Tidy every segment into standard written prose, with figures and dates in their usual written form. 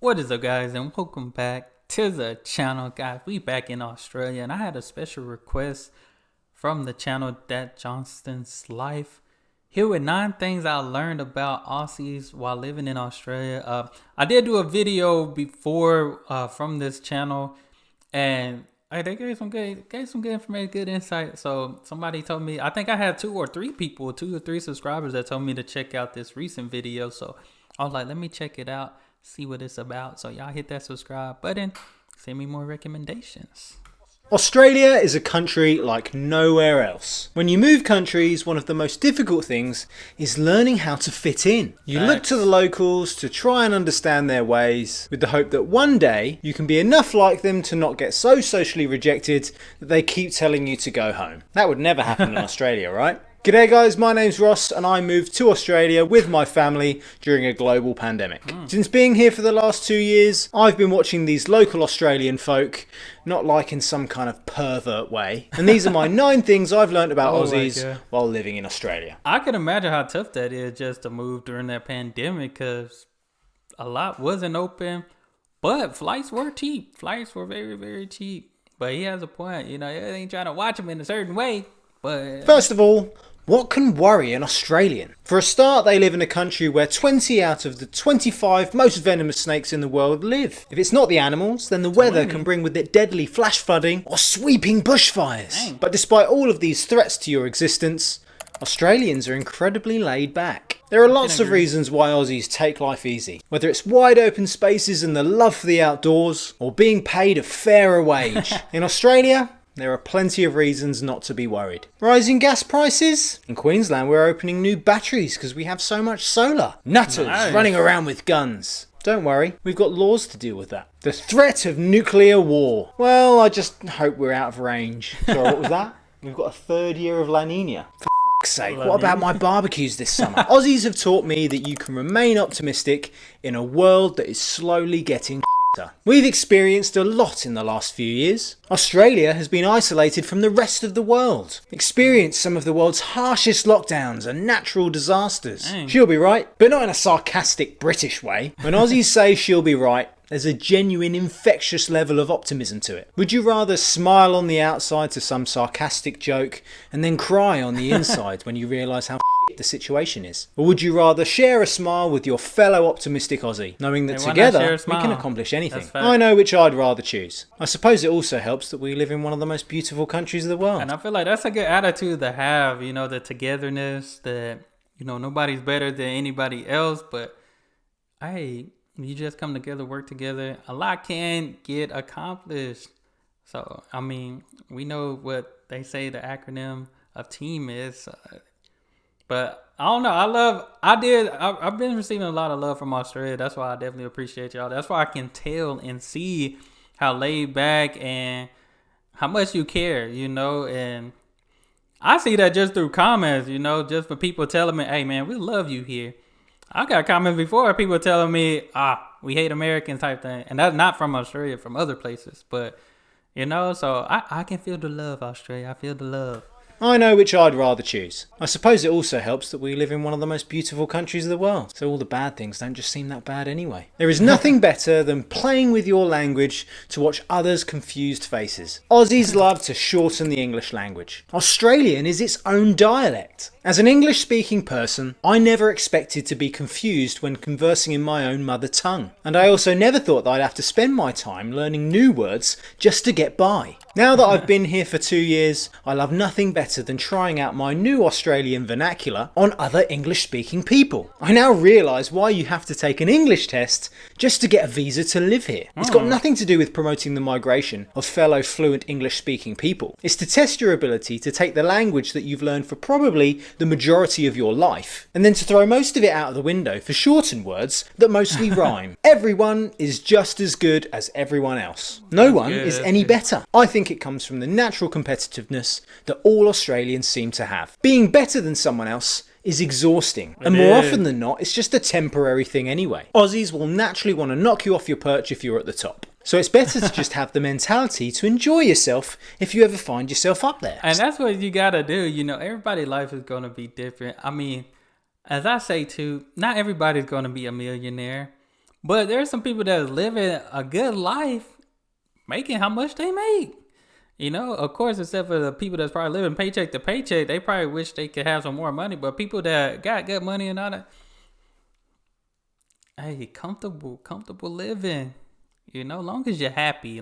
What is up, guys, and welcome back to the channel. Guys, we back in Australia, and I had a special request from the channel That Johnston's Life. Here with 9 things I learned about Aussies while living in Australia. I did do a video before from this channel, and they gave some good information, good insight. So somebody told me, I think I had 2 or 3 subscribers that told me to check out this recent video. So I was like, let me check it out, see what it's about. So y'all hit that subscribe button, send me more recommendations. Australia is a country like nowhere else. When you move countries, one of the most difficult things is learning how to fit in. You look to the locals to try and understand their ways, with the hope that one day you can be enough like them to not get so socially rejected that they keep telling you to go home. That would never happen in Australia, right? G'day guys, my name's Ross and I moved to Australia with my family during a global pandemic. Since being here for the last 2 years, I've been watching these local Australian folk, not like in some kind of pervert way. And these are my 9 things I've learned about Aussies while living in Australia. I can imagine how tough that is just to move during that pandemic, because a lot wasn't open, but flights were cheap. Flights were very, very cheap. But he has a point, you know, they ain't trying to watch them in a certain way. But first of all, what can worry an Australian? For a start, they live in a country where 20 out of the 25 most venomous snakes in the world live. If it's not the animals, then the weather can bring with it deadly flash flooding or sweeping bushfires. Dang. But despite all of these threats to your existence, Australians are incredibly laid back. There are lots of reasons why Aussies take life easy. Whether it's wide open spaces and the love for the outdoors, or being paid a fairer wage. In Australia, there are plenty of reasons not to be worried. Rising gas prices? In Queensland, we're opening new batteries because we have so much solar. Nutters running around with guns. Don't worry, we've got laws to deal with that. The threat of nuclear war. Well, I just hope we're out of range. Sorry, what was that? We've got a 3rd year of La Nina. For fuck's sake, what about my barbecues this summer? Aussies have taught me that you can remain optimistic in a world that is slowly getting shitter. We've experienced a lot in the last few years. Australia has been isolated from the rest of the world, experienced some of the world's harshest lockdowns and natural disasters. Dang. She'll be right, but not in a sarcastic British way. When Aussies say she'll be right, there's a genuine infectious level of optimism to it. Would you rather smile on the outside to some sarcastic joke and then cry on the inside when you realise how shit the situation is? Or would you rather share a smile with your fellow optimistic Aussie, knowing that together we can accomplish anything? I know which I'd rather choose. I suppose it also helps that we live in one of the most beautiful countries of the world. And I feel like that's a good attitude to have, you know, the togetherness, that, you know, nobody's better than anybody else, but hey, you just come together, work together, a lot can get accomplished. So, I mean, we know what they say the acronym of team is. But I don't know. I've been receiving a lot of love from Australia. That's why I definitely appreciate y'all. That's why I can tell and see how laid back and how much you care, you know. And I see that just through comments, you know, just for people telling me, hey, man, we love you here. I got comments before, people telling me, we hate Americans type thing. And that's not from Australia, from other places. But, you know, so I can feel the love, Australia. I feel the love. I know which I'd rather choose. I suppose it also helps that we live in one of the most beautiful countries of the world, so all the bad things don't just seem that bad anyway. There is nothing better than playing with your language to watch others' confused faces. Aussies love to shorten the English language. Australian is its own dialect. As an English-speaking person, I never expected to be confused when conversing in my own mother tongue. And I also never thought that I'd have to spend my time learning new words just to get by. Now that I've been here for 2 years, I love nothing better than trying out my new Australian vernacular on other English-speaking people. I now realise why you have to take an English test just to get a visa to live here. It's got nothing to do with promoting the migration of fellow fluent English-speaking people. It's to test your ability to take the language that you've learned for probably the majority of your life, and then to throw most of it out of the window for shortened words that mostly rhyme. Everyone is just as good as everyone else. No one is any better. I think it comes from the natural competitiveness that all Australians seem to have. Being better than someone else is exhausting, and more often than not, it's just a temporary thing anyway. Aussies will naturally want to knock you off your perch if you're at the top. So it's better to just have the mentality to enjoy yourself if you ever find yourself up there. And that's what you gotta do. You know, everybody's life is gonna be different. I mean, as I say too, not everybody's gonna be a millionaire, But there's some people that are living a good life, making how much they make. You know, of course, except for the people that's probably living paycheck to paycheck, they probably wish they could have some more money. But people that got good money and all that, hey, comfortable living. You know, long as you're happy,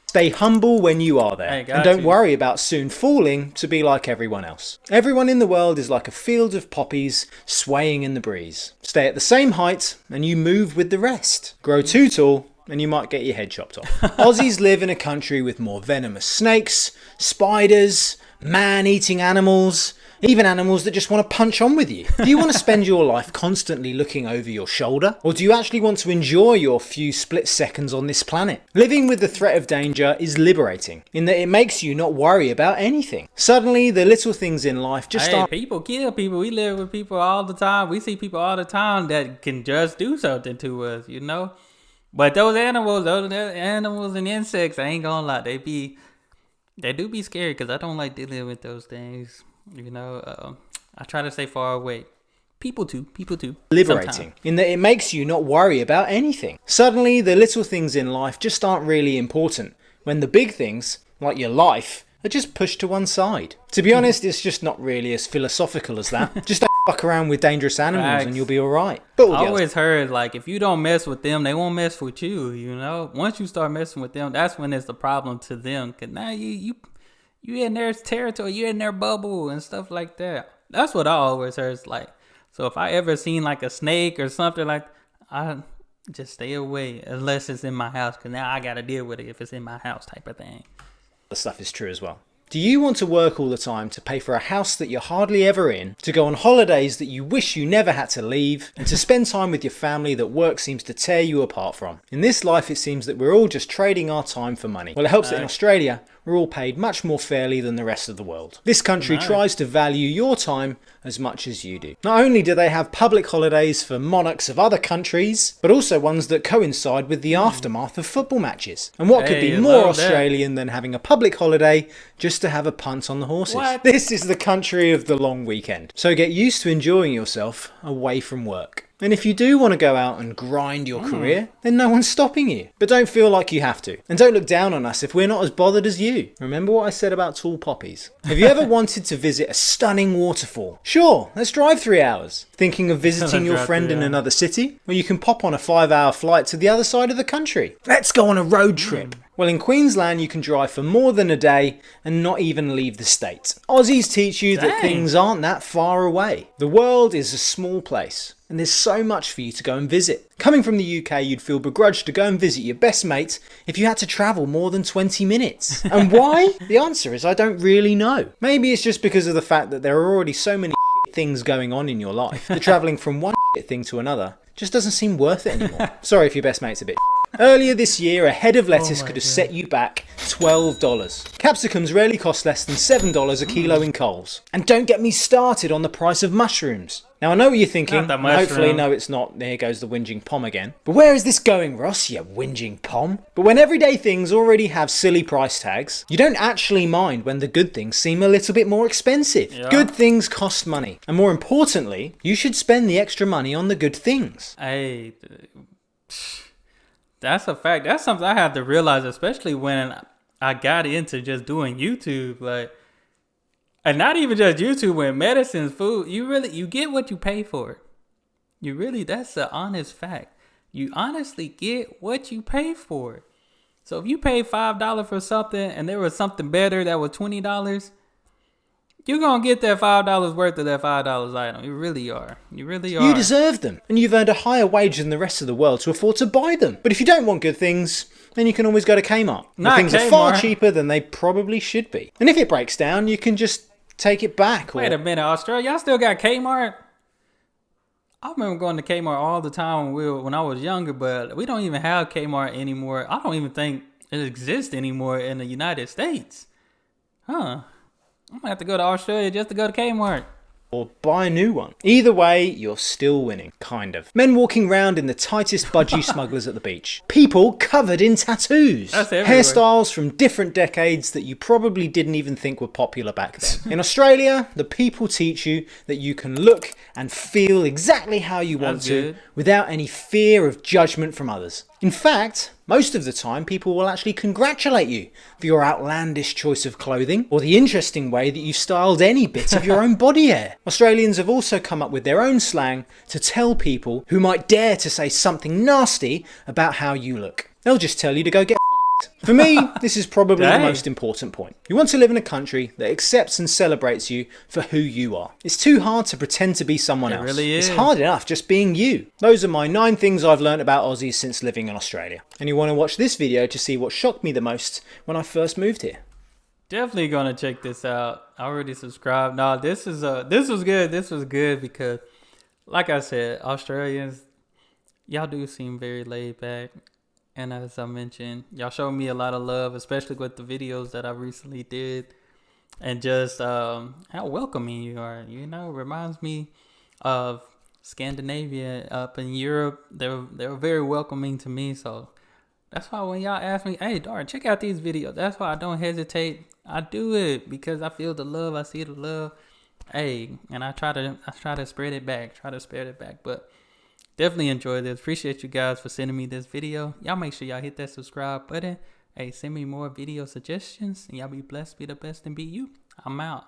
Stay humble when you are there, and don't you. worry about soon falling to be like everyone else. Everyone in the world is like a field of poppies swaying in the breeze. Stay at the same height and you move with the rest. Grow too tall and you might get your head chopped off. Aussies live in a country with more venomous snakes, spiders, man-eating animals, even animals that just want to punch on with you. Do you want to spend your life constantly looking over your shoulder? Or do you actually want to enjoy your few split seconds on this planet? Living with the threat of danger is liberating, in that it makes you not worry about anything. Suddenly, the little things in life just aren't... People kill people. We live with people all the time. We see people all the time that can just do something to us, you know? But those animals and insects, I ain't gonna lie, they do be scary, because I don't like dealing with those things. You know, I try to stay far away. People too. liberating, Sometimes. in that it makes you not worry about anything. Suddenly, the little things in life just aren't really important, when the big things, like your life, are just pushed to one side. To be honest, it's just not really as philosophical as that. Just don't fuck around with dangerous animals and you'll be alright. But I always heard, like, if you don't mess with them, they won't mess with you, you know? Once you start messing with them, that's when it's the problem to them. Because now you in their territory, you in their bubble and stuff like that. That's what I always heard. It's like, so if I ever seen like a snake or something like, I just stay away unless it's in my house, because now I got to deal with it if it's in my house type of thing. the stuff is true as well. Do you want to work all the time to pay for a house that you're hardly ever in, to go on holidays that you wish you never had to leave, and to spend time with your family that work seems to tear you apart from? In this life, it seems that we're all just trading our time for money. Well, it helps that in Australia, we're all paid much more fairly than the rest of the world. This country tries to value your time as much as you do. Not only do they have public holidays for monarchs of other countries, but also ones that coincide with the aftermath of football matches. And what could be more Australian than having a public holiday just to have a punt on the horses? What? This is the country of the long weekend. So get used to enjoying yourself away from work. And if you do want to go out and grind your career, then no one's stopping you. But don't feel like you have to. And don't look down on us if we're not as bothered as you. Remember what I said about tall poppies? Have you ever wanted to visit a stunning waterfall? Sure, let's drive 3 hours. Thinking of visiting your friend in another city? Well, you can pop on a 5-hour flight to the other side of the country. Let's go on a road trip. Well, in Queensland, you can drive for more than a day and not even leave the state. Aussies teach you that things aren't that far away. The world is a small place, and there's so much for you to go and visit. Coming from the UK, you'd feel begrudged to go and visit your best mate if you had to travel more than 20 minutes. And why? The answer is I don't really know. Maybe it's just because of the fact that there are already so many things going on in your life that travelling from one thing to another just doesn't seem worth it anymore. Sorry if your best mate's a bit. Earlier this year, a head of lettuce could have set you back $12. Capsicums rarely cost less than $7 a kilo in Coles. And don't get me started on the price of mushrooms. Now I know what you're thinking, and hopefully no it's not, there goes the whinging pom again. But where is this going, Ross, you whinging pom? But when everyday things already have silly price tags, you don't actually mind when the good things seem a little bit more expensive. Yeah. Good things cost money. And more importantly, you should spend the extra money on the good things. Hey, that's a fact. That's something I had to realize, especially when I got into just doing YouTube. Like, and not even just YouTube, when medicines, food, you get what you pay for. That's an honest fact. You honestly get what you pay for. So if you pay $5 for something and there was something better that was $20, you're going to get that $5 worth of that $5 item. You really are. You deserve them. And you've earned a higher wage than the rest of the world to afford to buy them. But if you don't want good things, then you can always go to Kmart. The things are far cheaper than they probably should be. And if it breaks down, you can just take it back. Wait a minute, Australia, y'all still got Kmart? I remember going to Kmart all the time when I was younger, but we don't even have Kmart anymore. I don't even think it exists anymore in the United States. Huh. I'm going to have to go to Australia just to go to Kmart. or buy a new one. Either way, you're still winning, kind of. Men walking around in the tightest budgie smugglers at the beach. People covered in tattoos. That's everywhere. Hairstyles from different decades that you probably didn't even think were popular back then. In Australia, the people teach you that you can look and feel exactly how you want That's to good. without any fear of judgment from others. In fact, most of the time people will actually congratulate you for your outlandish choice of clothing or the interesting way that you've styled any bit of your own body hair. Australians have also come up with their own slang to tell people who might dare to say something nasty about how you look. They'll just tell you to go get For me, this is probably the Dang. most important point. You want to live in a country that accepts and celebrates you for who you are. It's too hard to pretend to be someone else. really is. It's hard enough just being you. Those are my 9 things I've learned about Aussies since living in Australia. And you want to watch this video to see what shocked me the most when I first moved here. Definitely gonna check this out. I already subscribed. No, this was good. This was good because, like I said, Australians, y'all do seem very laid back. And as I mentioned, y'all showed me a lot of love, especially with the videos that I recently did. And just how welcoming you are. You know, reminds me of Scandinavia up in Europe. They were very welcoming to me. So that's why when y'all ask me, hey, Dart, check out these videos. That's why I don't hesitate. I do it because I feel the love. I see the love. Hey, and I try to spread it back. But definitely enjoy this. Appreciate you guys for sending me this video. Y'all make sure y'all hit that subscribe button. Hey, send me more video suggestions. And y'all be blessed, be the best, and be you. I'm out.